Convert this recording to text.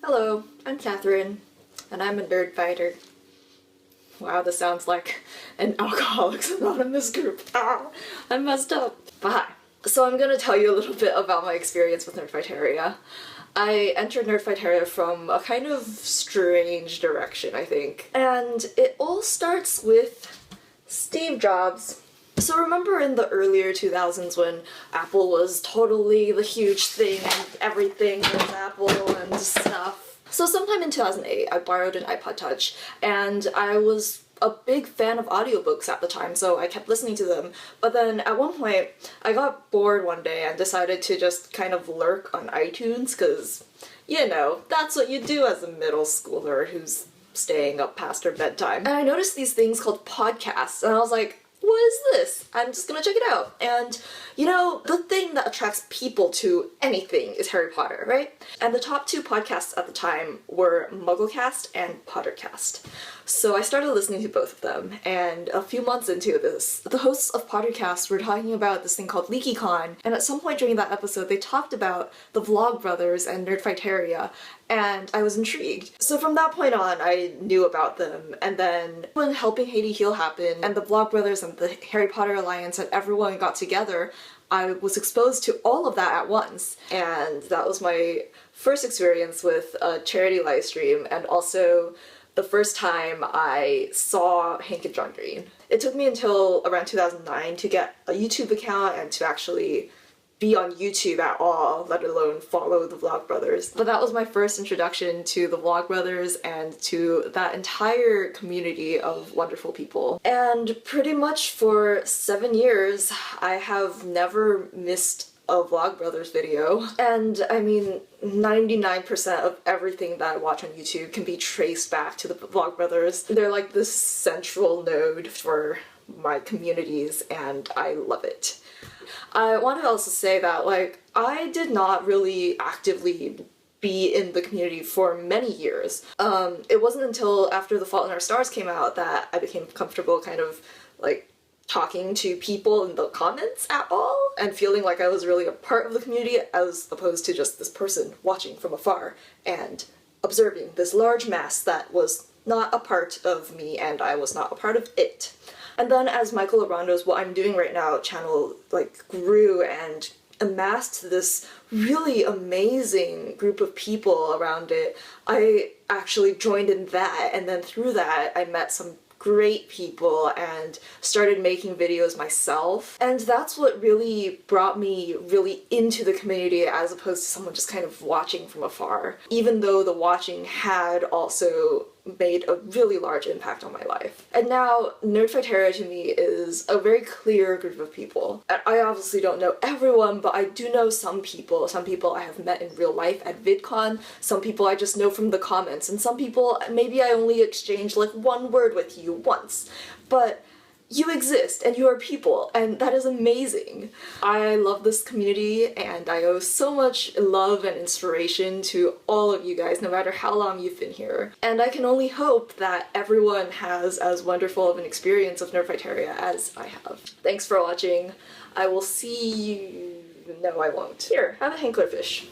Hello, I'm Catherine, and I'm a Nerdfighter. Wow, this sounds like an Alcoholics Anonymous group. Ah, I messed up. But hi. So I'm gonna tell you a little bit about my experience with Nerdfighteria. I entered Nerdfighteria from a kind of strange direction, I think. And it all starts with Steve Jobs. So remember in the earlier 2000s when Apple was totally the huge thing and everything was Apple and stuff? So sometime in 2008 I borrowed an iPod Touch and I was a big fan of audiobooks at the time, so I kept listening to them. But then at one point I got bored one day and decided to just kind of lurk on iTunes because, you know, that's what you do as a middle schooler who's staying up past her bedtime. And I noticed these things called podcasts and I was like, what is this? I'm just gonna check it out. And you know, the thing that attracts people to anything is Harry Potter, right? And the top two podcasts at the time were Mugglecast and Pottercast. So I started listening to both of them, and a few months into this, the hosts of Pottercast were talking about this thing called LeakyCon, and at some point during that episode they talked about the Vlogbrothers and Nerdfighteria, and I was intrigued. So from that point on, I knew about them, and then when Helping Haiti Heal happened, and the Vlogbrothers and the Harry Potter Alliance and everyone got together, I was exposed to all of that at once. And that was my first experience with a charity live stream, and also the first time I saw Hank and John Green. It took me until around 2009 to get a YouTube account and to actually be on YouTube at all, let alone follow the Vlogbrothers. But that was my first introduction to the Vlogbrothers and to that entire community of wonderful people. And pretty much for 7 years, I have never missed a Vlogbrothers video. And I mean, 99% of everything that I watch on YouTube can be traced back to the Vlogbrothers. They're like this central node for my communities, and I love it. I want to also say that, like, I did not really actively be in the community for many years. It wasn't until after The Fault in Our Stars came out that I became comfortable kind of, like, talking to people in the comments at all, and feeling like I was really a part of the community as opposed to just this person watching from afar and observing this large mass that was not a part of me and I was not a part of it. And then as Michael Obrando's What I'm Doing Right Now channel like grew and amassed this really amazing group of people around it, I actually joined in that, and then through that I met some great people and started making videos myself. And that's what really brought me really into the community as opposed to someone just kind of watching from afar, even though the watching had also made a really large impact on my life. And now Nerdfighteria to me is a very clear group of people. And I obviously don't know everyone, but I do know some people. Some people I have met in real life at VidCon, some people I just know from the comments, and some people maybe I only exchanged like one word with you once. But you exist, and you are people, and that is amazing. I love this community, and I owe so much love and inspiration to all of you guys, no matter how long you've been here. And I can only hope that everyone has as wonderful of an experience of Nerdfighteria as I have. Thanks for watching. I will see you... No, I won't. Here, have a Hanklerfish.